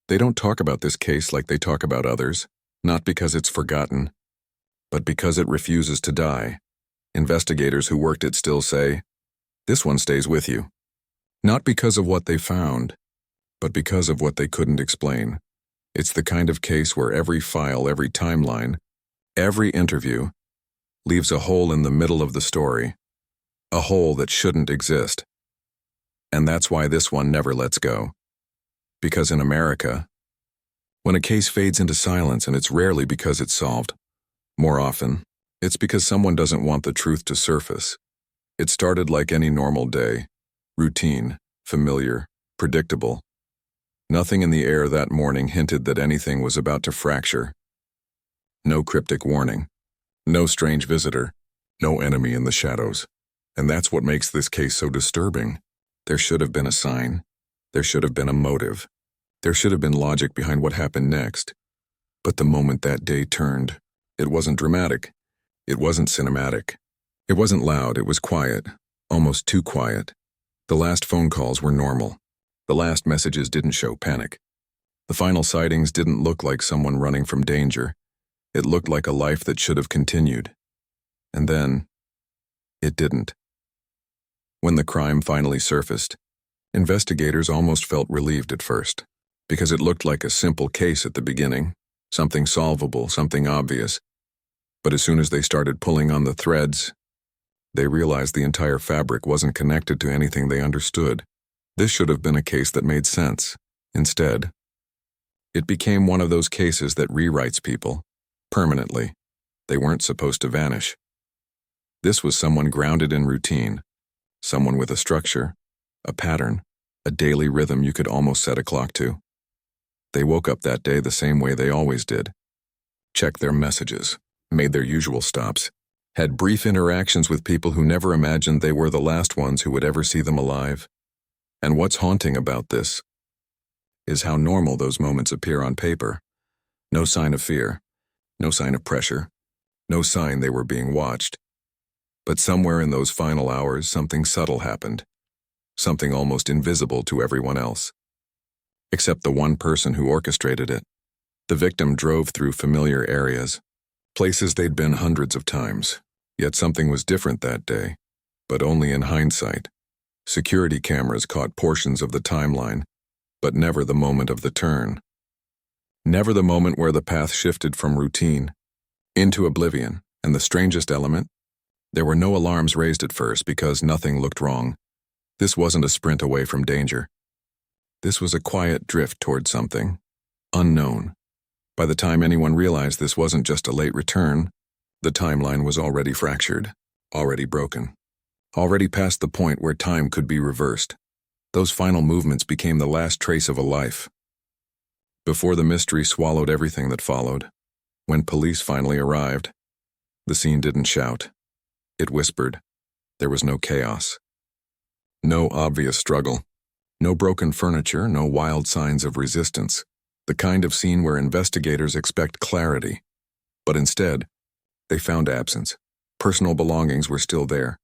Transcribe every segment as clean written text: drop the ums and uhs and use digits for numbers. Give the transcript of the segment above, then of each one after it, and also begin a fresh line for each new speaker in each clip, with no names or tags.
They don't talk about this case like they talk about others, not because it's forgotten, but because it refuses to die. Investigators who worked it still say, this one stays with you. Not because of what they found, but because of what they couldn't explain. It's the kind of case where every file, every timeline, every interview leaves a hole in the middle of the story, a hole that shouldn't exist. And that's why this one never lets go. Because in America, when a case fades into silence, and it's rarely because it's solved, more often, it's because someone doesn't want the truth to surface. It started like any normal day, routine, familiar, predictable. Nothing in the air that morning hinted that anything was about to fracture. No cryptic warning, no strange visitor, no enemy in the shadows. And that's what makes this case so disturbing. There should have been a sign. There should have been a motive. There should have been logic behind what happened next. But the moment that day turned, it wasn't dramatic. It wasn't cinematic. It wasn't loud. It was quiet, almost too quiet. The last phone calls were normal. The last messages didn't show panic. The final sightings didn't look like someone running from danger. It looked like a life that should have continued. And then, it didn't. When the crime finally surfaced, investigators almost felt relieved at first, because it looked like a simple case at the beginning, something solvable, something obvious. But as soon as they started pulling on the threads, they realized the entire fabric wasn't connected to anything they understood. This should have been a case that made sense. Instead, it became one of those cases that rewrites people, permanently. They weren't supposed to vanish. This was someone grounded in routine, someone with a structure, a pattern, a daily rhythm you could almost set a clock to. They woke up that day the same way they always did. Checked their messages, made their usual stops, had brief interactions with people who never imagined they were the last ones who would ever see them alive. And what's haunting about this is how normal those moments appear on paper. No sign of fear, no sign of pressure, no sign they were being watched. But somewhere in those final hours, something subtle happened, something almost invisible to everyone else. Except the one person who orchestrated it. The victim drove through familiar areas, places they'd been hundreds of times, yet something was different that day, but only in hindsight. Security cameras caught portions of the timeline, but never the moment of the turn. Never the moment where the path shifted from routine into oblivion, and the strangest element? There were no alarms raised at first because nothing looked wrong. This wasn't a sprint away from danger. This was a quiet drift toward something unknown. By the time anyone realized this wasn't just a late return, the timeline was already fractured, already broken, already past the point where time could be reversed. Those final movements became the last trace of a life. Before the mystery swallowed everything that followed, when police finally arrived, the scene didn't shout. It whispered. There was no chaos. No obvious struggle. No broken furniture, no wild signs of resistance. The kind of scene where investigators expect clarity. But instead, they found absence. Personal belongings were still there,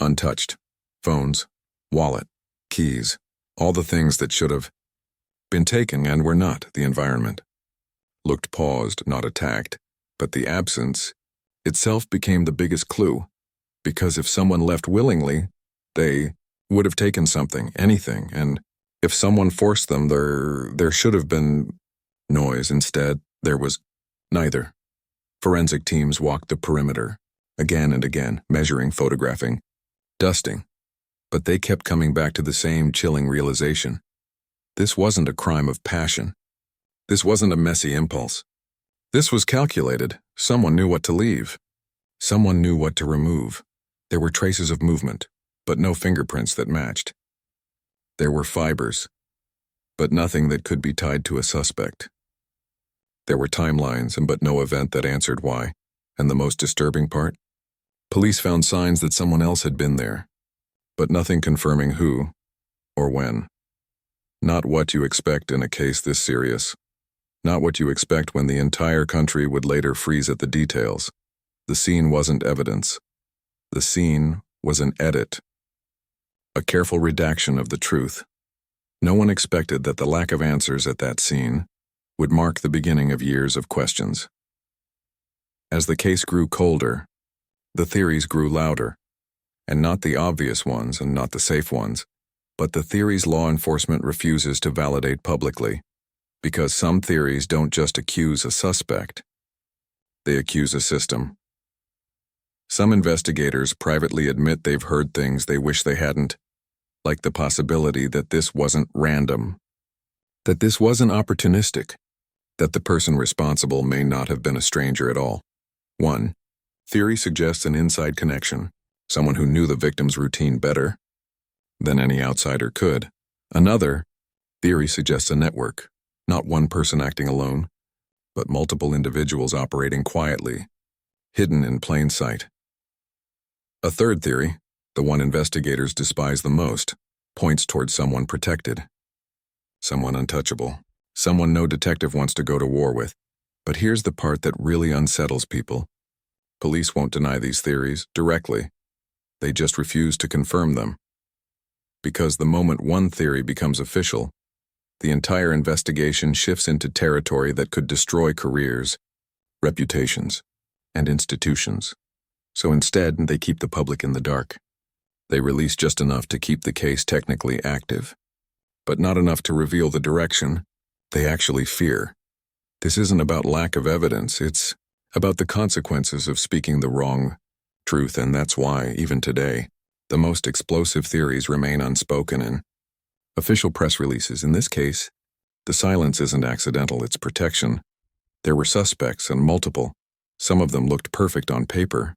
untouched. Phones, wallet, keys, all the things that should have been taken and were not. The environment looked paused, not attacked. But the absence itself became the biggest clue. Because if someone left willingly, they would have taken something, anything, and if someone forced them, there should have been noise. Instead, there was neither. Forensic teams walked the perimeter, again and again, measuring, photographing, dusting, but they kept coming back to the same chilling realization. This wasn't a crime of passion. This wasn't a messy impulse. This was calculated. Someone knew what to leave. Someone knew what to remove. There were traces of movement, but no fingerprints that matched. There were fibers, but nothing that could be tied to a suspect. There were timelines, but no event that answered why. And the most disturbing part? Police found signs that someone else had been there, but nothing confirming who or when. Not what you expect in a case this serious. Not what you expect when the entire country would later freeze at the details. The scene wasn't evidence. The scene was an edit. A careful redaction of the truth. No one expected that the lack of answers at that scene would mark the beginning of years of questions. As the case grew colder, the theories grew louder, and not the obvious ones and not the safe ones, but the theories law enforcement refuses to validate publicly, because some theories don't just accuse a suspect, they accuse a system. Some investigators privately admit they've heard things they wish they hadn't, like the possibility that this wasn't random, that this wasn't opportunistic, that the person responsible may not have been a stranger at all. One theory suggests an inside connection, someone who knew the victim's routine better than any outsider could. Another theory suggests a network, not one person acting alone, but multiple individuals operating quietly, hidden in plain sight. A third theory, the one investigators despise the most, points towards someone protected, someone untouchable, someone no detective wants to go to war with. But here's the part that really unsettles people. Police won't deny these theories directly. They just refuse to confirm them. Because the moment one theory becomes official, the entire investigation shifts into territory that could destroy careers, reputations, and institutions. So instead, they keep the public in the dark. They release just enough to keep the case technically active, but not enough to reveal the direction they actually fear. This isn't about lack of evidence, it's about the consequences of speaking the wrong truth, and that's why, even today, the most explosive theories remain unspoken in official press releases. In this case, the silence isn't accidental, it's protection. There were suspects, and multiple. Some of them looked perfect on paper.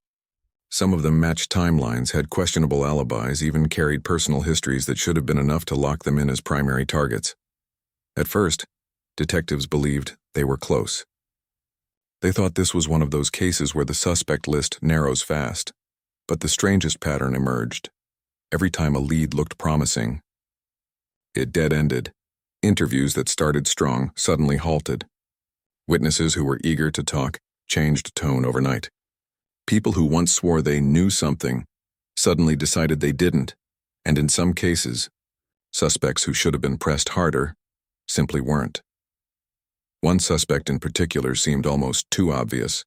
Some of them matched timelines, had questionable alibis, even carried personal histories that should have been enough to lock them in as primary targets. At first, detectives believed they were close. They thought this was one of those cases where the suspect list narrows fast. But the strangest pattern emerged. Every time a lead looked promising, it dead-ended. Interviews that started strong suddenly halted. Witnesses who were eager to talk changed tone overnight. People who once swore they knew something suddenly decided they didn't, and in some cases, suspects who should have been pressed harder simply weren't. One suspect in particular seemed almost too obvious,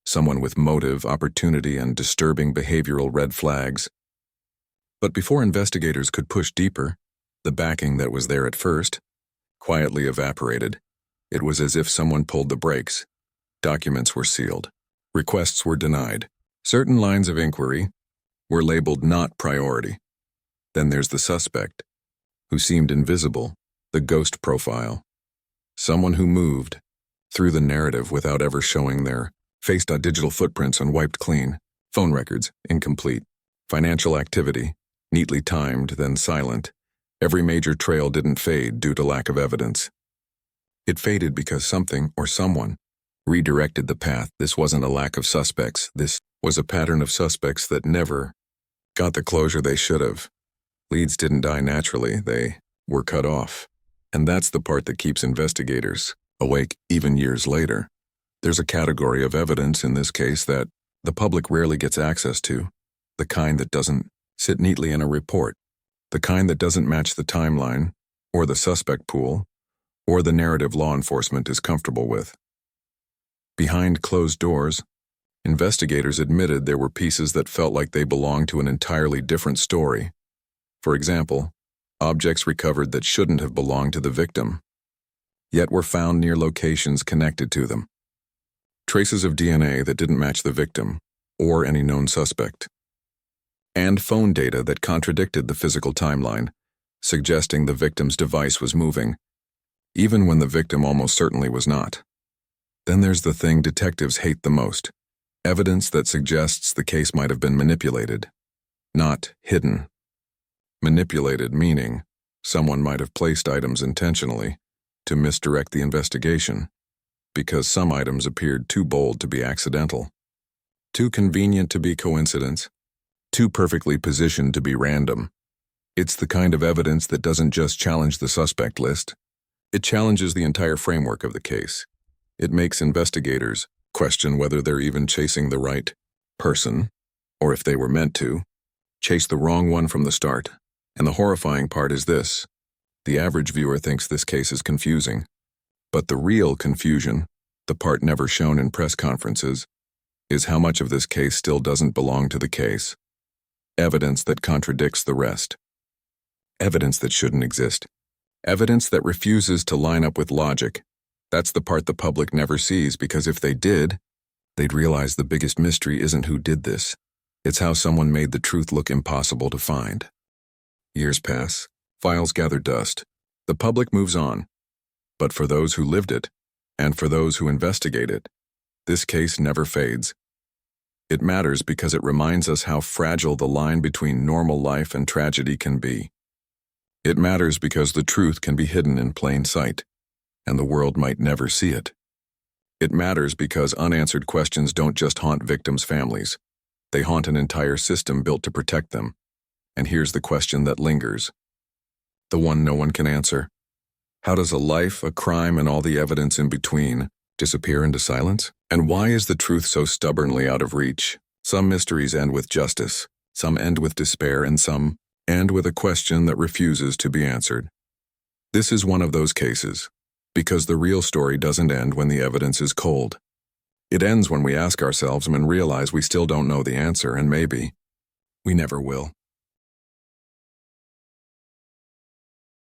someone with motive, opportunity, and disturbing behavioral red flags. But before investigators could push deeper, the backing that was there at first quietly evaporated. It was as if someone pulled the brakes. Documents were sealed. Requests were denied. Certain lines of inquiry were labeled not priority. Then there's the suspect, who seemed invisible, the ghost profile. Someone who moved through the narrative without ever showing their face. Digital footprints unwiped clean, phone records incomplete, financial activity neatly timed then silent. Every major trail didn't fade due to lack of evidence. It faded because something or someone redirected the path. This wasn't a lack of suspects. This was a pattern of suspects that never got the closure they should have. Leads didn't die naturally, they were cut off. And that's the part that keeps investigators awake even years later. There's a category of evidence in this case that the public rarely gets access to, the kind that doesn't sit neatly in a report, the kind that doesn't match the timeline, or the suspect pool, or the narrative law enforcement is comfortable with. Behind closed doors, investigators admitted there were pieces that felt like they belonged to an entirely different story. For example, objects recovered that shouldn't have belonged to the victim, yet were found near locations connected to them. Traces of DNA that didn't match the victim or any known suspect. And phone data that contradicted the physical timeline, suggesting the victim's device was moving, even when the victim almost certainly was not. Then there's the thing detectives hate the most, evidence that suggests the case might have been manipulated, not hidden. Manipulated meaning someone might have placed items intentionally to misdirect the investigation, because some items appeared too bold to be accidental, too convenient to be coincidence, too perfectly positioned to be random. It's the kind of evidence that doesn't just challenge the suspect list, it challenges the entire framework of the case. It makes investigators question whether they're even chasing the right person, or if they were meant to chase the wrong one from the start. And the horrifying part is this: The average viewer thinks this case is confusing. But the real confusion, the part never shown in press conferences, is how much of this case still doesn't belong to the case. Evidence that contradicts the rest. Evidence that shouldn't exist. Evidence that refuses to line up with logic. That's the part the public never sees, because if they did, they'd realize the biggest mystery isn't who did this. It's how someone made the truth look impossible to find. Years pass. Files gather dust. The public moves on. But for those who lived it, and for those who investigate it, this case never fades. It matters because it reminds us how fragile the line between normal life and tragedy can be. It matters because the truth can be hidden in plain sight, and the world might never see it. It matters because unanswered questions don't just haunt victims' families. They haunt an entire system built to protect them. And here's the question that lingers. The one no one can answer. How does a life, a crime, and all the evidence in between disappear into silence? And why is the truth so stubbornly out of reach? Some mysteries end with justice, some end with despair, and some end with a question that refuses to be answered. This is one of those cases, because the real story doesn't end when the evidence is cold. It ends when we ask ourselves and realize we still don't know the answer, and maybe we never will.